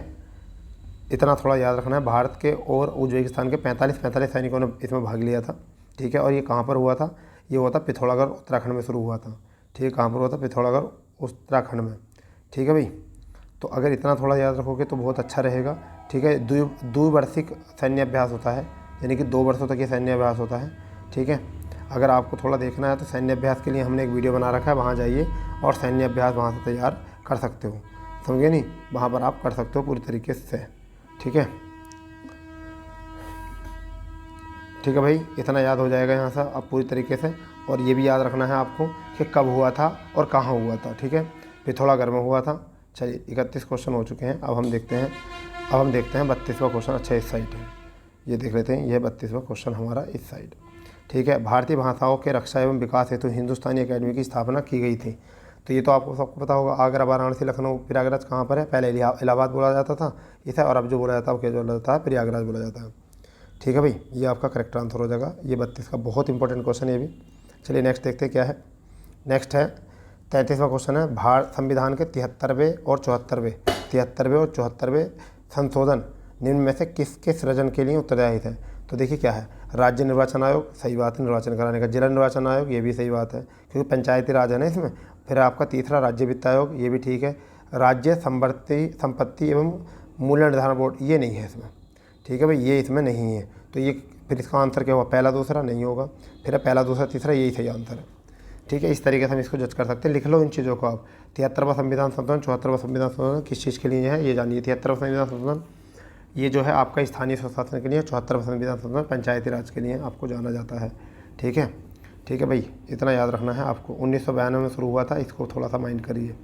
Speaker 1: इतना थोड़ा याद रखना है। भारत के और उज्बेकिस्तान के 45 सैनिकों ने इसमें भाग लिया था। ठीक है, और ये कहाँ पर हुआ था? ये हुआ था पिथौरागढ़, उत्तराखंड में शुरू हुआ था। ठीक है, कहाँ पर हुआ था? पिथौरागढ़, उत्तराखंड में। ठीक है भाई, तो अगर इतना थोड़ा याद रखोगे तो बहुत अच्छा रहेगा। ठीक है, द्विवार्षिक सैन्य अभ्यास होता है, यानी कि 2 वर्षों तक ये सैन्य अभ्यास होता है। ठीक है, अगर आपको थोड़ा देखना है तो सैन्य अभ्यास के लिए हमने एक वीडियो बना रखा है, वहाँ जाइए और सैन्य अभ्यास वहाँ से तैयार कर सकते हो। समझे नहीं? वहाँ पर आप कर सकते हो पूरी तरीके से। ठीक है, ठीक है भाई, इतना याद हो जाएगा यहाँ से अब पूरी तरीके से। और ये भी याद रखना है आपको कि कब हुआ था और कहाँ हुआ था। ठीक है, पिथौरागढ़ में हुआ था। चलिए 31 क्वेश्चन हो चुके हैं। अब हम देखते हैं 32वां क्वेश्चन। अच्छा इस साइड है, ये देख लेते हैं। यह 32वां क्वेश्चन हमारा इस साइड। ठीक है, भारतीय भाषाओं के रक्षा एवं विकास हेतु हिंदुस्तानी अकेडमी की स्थापना की गई थी। तो ये तो आपको सबको पता होगा। आगरा, वाराणसी, लखनऊ, प्रयागराज कहाँ पर है? पहले इलाहाबाद बोला जाता था इसे, और अब जो बोला जाता है वो क्या बोला जाता है? प्रयागराज बोला जाता है। ठीक है भाई, ये आपका करेक्ट आंसर हो जाएगा। ये 32 का बहुत इंपॉर्टेंट क्वेश्चन है ये भी। चलिए नेक्स्ट देखते हैं क्या है। नेक्स्ट है 33वां क्वेश्चन है, भारत संविधान के 73वें और 74वें संशोधन निम्न में से किसके सृजन के लिए उत्तरदायी है? तो देखिए क्या है, राज्य निर्वाचन आयोग, सही बात है निर्वाचन कराने का। जिला निर्वाचन आयोग, ये भी सही बात है क्योंकि पंचायती राज है ना इसमें। फिर आपका तीसरा राज्य वित्त आयोग, ये भी ठीक है। राज्य संपत्ति एवं मूल्य निर्धारण बोर्ड, ये नहीं है इसमें। ठीक है भाई, ये इसमें नहीं है। तो ये फिर इसका आंसर क्या हुआ? पहला दूसरा नहीं होगा, फिर पहला दूसरा तीसरा, यही सही आंसर है। ठीक है, इस तरीके से हम इसको जज कर सकते हैं। लिख लो इन चीज़ों को आप। 73वां संविधान संशोधन, 74वां संविधान संशोधन किस चीज़ के लिए है ये जानिए। 73वां संविधान संशोधन ये जो है आपका स्थानीय स्वशासन के लिए, 74वां संविधान संशोधन पंचायती राज के लिए आपको जाना जाता है। ठीक है, ठीक है भाई, इतना याद रखना है आपको। 1992 में शुरू हुआ था, इसको थोड़ा सा माइंड करिए।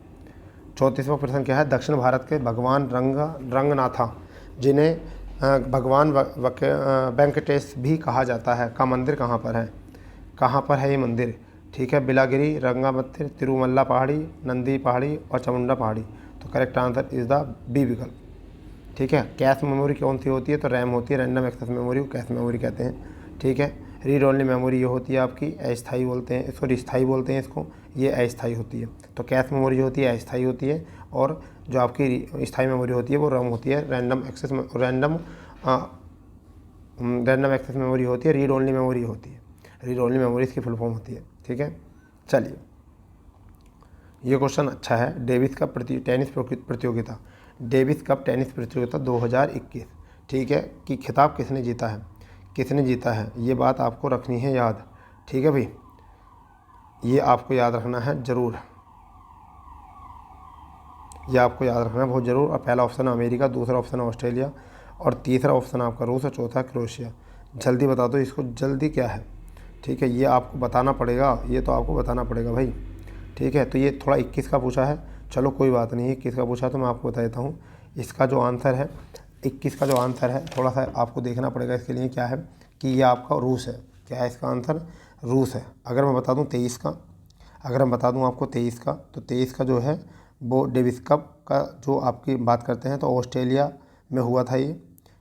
Speaker 1: 34वां प्रश्न क्या है, दक्षिण भारत के भगवान रंगनाथा, जिन्हें भगवान वेंकटेश भी कहा जाता है, का मंदिर कहाँ पर है? कहाँ पर है ये मंदिर? ठीक है, बिलागिरी, रंगा मंदिर, तिरुमल्ला पहाड़ी, नंदी पहाड़ी और चामुंडा पहाड़ी। तो correct answer is the B विकल्प। ठीक है, कैश मेमोरी कौन सी होती है? तो रैम होती है, रैंडम एक्सेस मेमोरी को कैश मेमोरी कहते हैं। ठीक है, रीड ओनली मेमोरी ये होती है आपकी अस्थायी बोलते हैं इसको, स्थायी बोलते हैं इसको, ये अस्थायी होती है। तो कैश मेमोरी जो होती है अस्थायी होती है, और जो आपकी स्थायी मेमोरी होती है वो रैम होती है, रैंडम एक्सेस मेमोरी होती है, रीड ओनली मेमोरी होती है। रीड ओनली मेमोरी इसकी फुल फॉर्म होती है। ठीक है, चलिए ये क्वेश्चन अच्छा है। डेविस कप टेनिस प्रतियोगिता, डेविस कप टेनिस प्रतियोगिता 2021, ठीक है, कि खिताब किसने जीता है? किसने जीता है, ये बात आपको रखनी है याद। ठीक है भाई, ये आपको याद रखना है ज़रूर, ये आपको याद रखना है बहुत ज़रूर। और पहला ऑप्शन है अमेरिका, दूसरा ऑप्शन है ऑस्ट्रेलिया, और तीसरा ऑप्शन आपका रूस, और चौथा क्रोएशिया। जल्दी बता दो इसको, जल्दी क्या है? ठीक है, ये आपको बताना पड़ेगा, ये तो आपको बताना पड़ेगा भाई। ठीक है, तो ये थोड़ा 21 का पूछा है, चलो कोई बात नहीं, 21 का पूछा तो मैं आपको बता देता हूँ। इसका जो आंसर है 21 का जो आंसर है, थोड़ा सा आपको देखना पड़ेगा इसके लिए क्या है कि ये आपका रूस है। क्या है इसका आंसर? रूस है। अगर मैं बता दूँ 23 का, अगर मैं बता दूँ आपको 23 का, तो 23 का जो है वो डेविस कप का जो आपकी बात करते हैं तो ऑस्ट्रेलिया में हुआ था ये।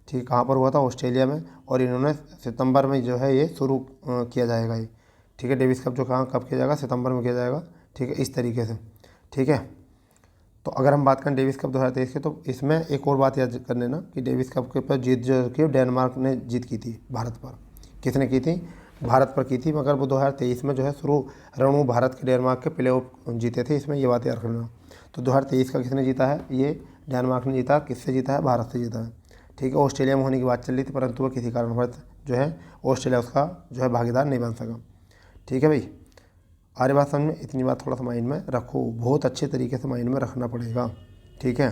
Speaker 1: ठीक, कहाँ पर हुआ था? ऑस्ट्रेलिया में। और इन्होंने सितंबर में जो है ये शुरू किया जाएगा ये। ठीक है, डेविस कप जो कहाँ कब किया जाएगा? सितंबर में किया जाएगा। ठीक है, इस तरीके से। ठीक है, तो अगर हम बात करें डेविस कप 2023 की, तो इसमें एक और बात याद कर लेना कि डेविस कप के ऊपर जीत जो की डेनमार्क ने जीत की थी भारत पर। किसने की थी? भारत पर की थी, मगर वो 2023 में जो है शुरू रणु भारत के डेनमार्क के प्ले ऑफ जीते थे। इसमें ये बात याद करना। तो 2023 का किसने जीता है? ये डेनमार्क ने जीता। किससे जीता है? भारत से जीता है। ठीक है, ऑस्ट्रेलिया में होने की बात चल रही थी, परंतु वह किसी कारणवश जो है ऑस्ट्रेलिया उसका जो है भागीदार नहीं बन सका। ठीक है भाई, आर्य बात समझ में? इतनी बात थोड़ा सा माइंड में रखो, बहुत अच्छे तरीके से माइंड में रखना पड़ेगा। ठीक है,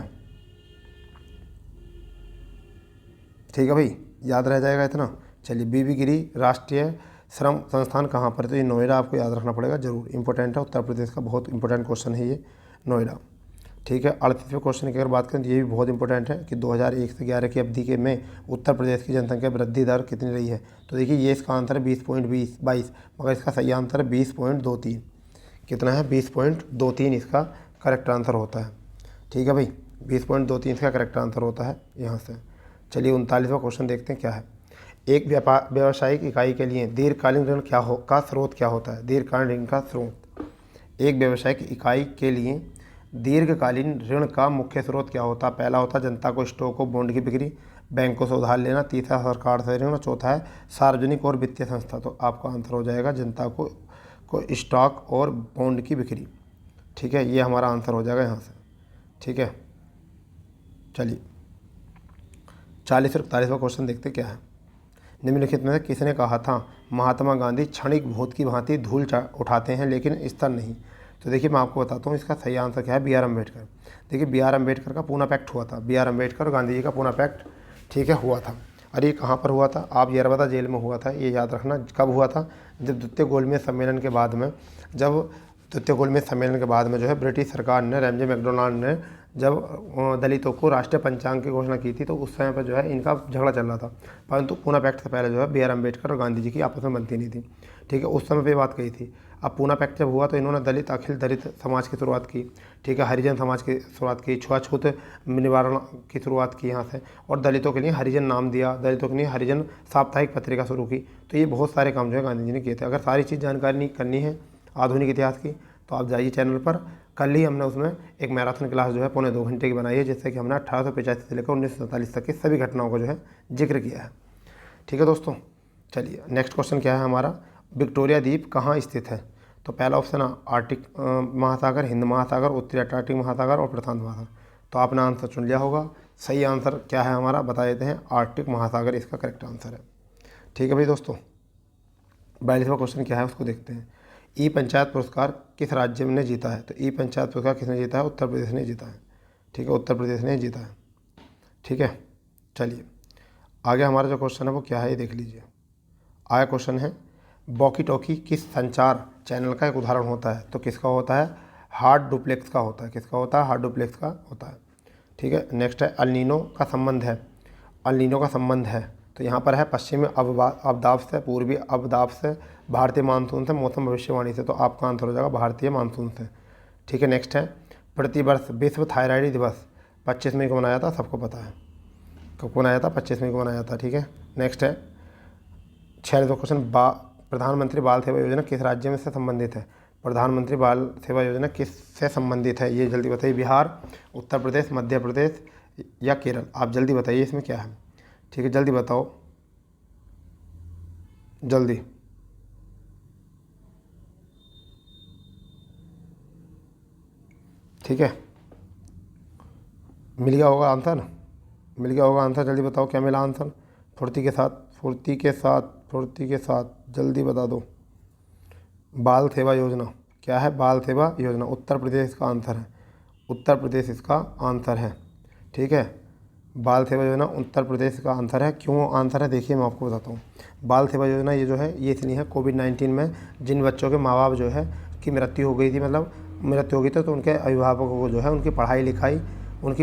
Speaker 1: ठीक है भाई, याद रह जाएगा इतना। चलिए, बीबी गिरी राष्ट्रीय श्रम संस्थान कहाँ पर है? तो ये नोएडा आपको याद रखना पड़ेगा ज़रूर, इंपॉर्टेंट है, उत्तर प्रदेश का बहुत इंपॉर्टेंट क्वेश्चन है ये, नोएडा। ठीक है, 38वें क्वेश्चन की अगर बात करें तो ये भी बहुत इंपॉर्टेंट है कि 2001 से 11 की अवधि के में उत्तर प्रदेश की जनसंख्या वृद्धि दर कितनी रही है? तो देखिए ये इसका आंसर है 20.22, मगर इसका सही आंसर है 20.23। कितना है? 20.23 इसका करेक्ट आंसर होता है। ठीक है भाई, 20.23 इसका करेक्ट आंसर होता है यहाँ से। चलिए 39वां क्वेश्चन देखते हैं क्या है। एक व्यावसायिक इकाई के लिए दीर्घकालीन ऋण का स्रोत क्या होता है? दीर्घकालीन ऋण का स्रोत, एक व्यावसायिक इकाई के लिए दीर्घकालीन ऋण का मुख्य स्रोत क्या होता है? पहला होता है जनता को स्टॉक और बॉन्ड की बिक्री, बैंकों से उधार लेना, तीसरा सरकार से ऋण, चौथा है सार्वजनिक और वित्तीय संस्था। तो आपका आंसर हो जाएगा जनता को स्टॉक और बॉन्ड की बिक्री। ठीक है, ये हमारा आंसर हो जाएगा यहाँ से। ठीक है, चलिए 40 और 41वां क्वेश्चन देखते क्या है। निम्नलिखित में से किसने कहा था महात्मा गांधी क्षणिक भूत की भांति धूल उठाते हैं लेकिन स्तर नहीं? तो देखिए मैं आपको बताता हूँ इसका सही आंसर क्या है, बी आर अम्बेडकर। देखिए बी आर अम्बेडकर का पूना पैक्ट हुआ था, बी आर अम्बेडकर और गांधी जी का पूना पैक्ट, ठीक है, हुआ था। और ये कहाँ पर हुआ था? आप यरबदा जेल में हुआ था, ये याद रखना। कब हुआ था? जब द्वितीय गोलमेज सम्मेलन के बाद में, जब द्वितीय गोलमेज सम्मेलन के बाद में जो है ब्रिटिश सरकार ने, रैमजे मैकडोनाल्ड ने जब दलितों को राष्ट्रीय पंचांग की घोषणा की थी तो उस समय पर जो है इनका झगड़ा चल रहा था, परंतु पूना पैक्ट से पहले जो है B.R. अम्बेडकर और गांधी जी की आपस में बनती नहीं थी। ठीक है, उस समय पे बात कही थी। अब पूना पैक्ट जब हुआ तो इन्होंने दलित, अखिल दलित समाज की शुरुआत की। ठीक है, हरिजन समाज की शुरुआत की, छुआछूत निवारण की शुरुआत की यहाँ से, और दलितों के लिए हरिजन नाम दिया, दलितों के लिए हरिजन साप्ताहिक पत्रिका शुरू की। तो ये बहुत सारे काम जो है गांधी जी ने किए थे। अगर सारी चीज़ जानकारी करनी है आधुनिक इतिहास की तो आप जाइए चैनल पर। कल ही हमने उसमें एक मैराथन क्लास जो है 2.25 घंटे की बनाई है, जिससे कि हमने 1885 से लेकर 1947 तक की सभी घटनाओं को जो है जिक्र किया है। ठीक है दोस्तों, चलिए नेक्स्ट क्वेश्चन क्या है हमारा, विक्टोरिया द्वीप कहाँ स्थित है? तो पहला ऑप्शन है आर्टिक महासागर, हिंद महासागर, उत्तरी अटलांटिक महासागर और प्रशांत महासागर। तो आपने आंसर चुन लिया होगा। सही आंसर क्या है हमारा, बता देते हैं, आर्कटिक महासागर इसका करेक्ट आंसर है। ठीक है भाई दोस्तों, 42वां क्वेश्चन क्या है उसको देखते हैं। ई पंचायत पुरस्कार किस राज्य ने जीता है? तो ई पंचायत पुरस्कार किसने जीता है? उत्तर प्रदेश ने जीता है। ठीक है, उत्तर प्रदेश ने जीता है। ठीक है, चलिए आगे हमारा जो क्वेश्चन है वो क्या है ये देख लीजिए। आया क्वेश्चन है, वॉकी टॉकी किस संचार चैनल का एक उदाहरण होता है? तो किसका होता है? हार्ड डुप्लेक्स का होता है। किसका होता है? हार्ड डुप्लेक्स का होता है। ठीक है, नेक्स्ट है अल नीनो का संबंध है। अल नीनो का संबंध है तो यहाँ पर है पश्चिमी अवदाब से, पूर्वी अवदाब से, भारतीय मानसून से, मौसम भविष्यवाणी से। तो आपका आंसर हो जाएगा भारतीय मानसून से। ठीक है, नेक्स्ट है प्रतिवर्ष विश्व थायराइड दिवस 25 मई को मनाया था, सबको पता है कब को मनाया था, 25 मई को मनाया था। ठीक है, नेक्स्ट है 46वां क्वेश्चन, प्रधानमंत्री बाल सेवा योजना किस राज्य में से संबंधित है? प्रधानमंत्री बाल सेवा योजना किस से संबंधित है? ये जल्दी बताइए, बिहार, उत्तर प्रदेश, मध्य प्रदेश या केरल? आप जल्दी बताइए इसमें क्या है। ठीक है, जल्दी बताओ, जल्दी। ठीक है, मिल गया होगा आंसर, मिल गया होगा आंसर, जल्दी बताओ क्या मिला आंसर। फुर्ती के साथ, फुर्ती के साथ, फुर्ती के साथ जल्दी बता दो। बाल सेवा योजना क्या है? बाल सेवा योजना उत्तर प्रदेश का आंसर है, उत्तर प्रदेश इसका आंसर है। ठीक है, बाल सेवा योजना उत्तर प्रदेश का आंसर है। क्यों आंसर है देखिए मैं आपको बताता हूँ। बाल सेवा योजना ये जो है ये इसलिए है, कोविड-19 में जिन बच्चों के माँ बाप जो है की मृत्यु हो गई थी, मतलब मृत्यु हो गई थी, तो उनके अभिभावकों को जो है उनकी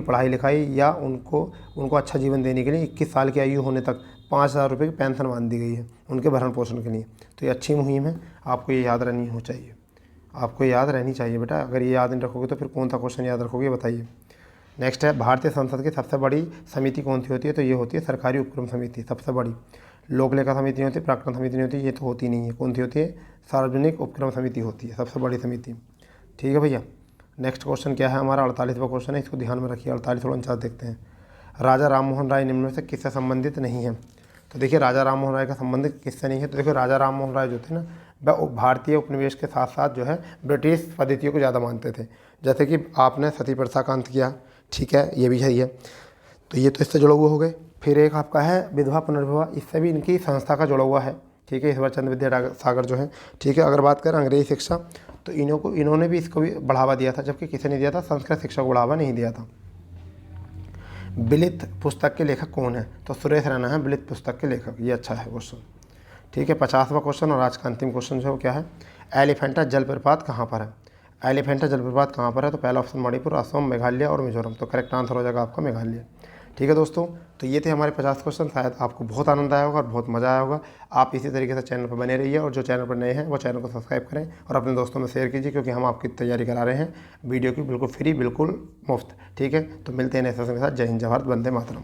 Speaker 1: पढ़ाई लिखाई या उनको अच्छा जीवन देने के लिए 21 साल की आयु होने तक 5,000 रुपये की पेंशन बांध दी गई है उनके भरण पोषण के लिए। तो ये अच्छी मुहिम है, आपको ये याद रहनी हो चाहिए, आपको याद रहनी चाहिए बेटा। अगर ये याद नहीं रखोगे तो फिर कौन सा क्वेश्चन याद रखोगे बताइए। नेक्स्ट है भारतीय संसद की सबसे बड़ी समिति कौन सी होती है? तो ये होती है सरकारी उपक्रम समिति, सबसे बड़ी। लोक लेखा समिति नहीं होती, प्राक्कलन समिति नहीं होती, ये तो होती नहीं है। कौन सी होती है? सार्वजनिक उपक्रम समिति होती है, सबसे बड़ी समिति। ठीक है भैया, नेक्स्ट क्वेश्चन क्या है हमारा, 48वां क्वेश्चन है, इसको ध्यान में रखिए। 48 और 49 देखते हैं। राजा राम मोहन राय निम्न में से किससे संबंधित नहीं है? तो देखिए राजा राम मोहन राय का संबंध किससे नहीं है? तो देखिए राजा राम मोहन राय जो थे ना, वह भारतीय उपनिवेश के साथ साथ जो है ब्रिटिश पद्धतियों को ज़्यादा मानते थे। जैसे कि आपने सती प्रथा का अंत किया, ठीक है, ये भी सही है, तो ये तो इससे जुड़ा हुआ हो गए। फिर एक आपका है विधवा पुनर्विवाह, इससे भी इनकी संस्था का जुड़ा हुआ है। ठीक है, ईश्वर चंद्र विद्यासागर जो है। ठीक है, अगर बात करें अंग्रेजी शिक्षा तो इन्होंने भी इसको भी बढ़ावा दिया था, जबकि किसी ने दिया था? संस्कृत शिक्षा को बढ़ावा नहीं दिया था। बिलित पुस्तक के लेखक कौन है? तो सुरेश रैना है बिलित पुस्तक के लेखक। ये अच्छा है क्वेश्चन। ठीक है, 50वां क्वेश्चन और आज का अंतिम क्वेश्चन जो है वो क्या है, एलिफेंटा जलप्रपात कहाँ पर है? एलिफेंटा जलप्रपात कहाँ पर है? तो पहला ऑप्शन मणिपुर, असम, मेघालय और मिजोरम। तो करेक्ट आंसर हो जाएगा आपका मेघालय। ठीक है दोस्तों, तो ये थे हमारे 50 क्वेश्चन। शायद आपको बहुत आनंद आया होगा और बहुत मज़ा आया होगा। आप इसी तरीके से चैनल पर बने रहिए और जो चैनल पर नए हैं वो चैनल को सब्सक्राइब करें और अपने दोस्तों में शेयर कीजिए, क्योंकि हम आपकी तैयारी करा रहे हैं वीडियो की, बिल्कुल फ्री, बिल्कुल मुफ्त। ठीक है, तो मिलते हैं नए सेशन के साथ। जय हिंद, जय भारत, वंदे मातरम।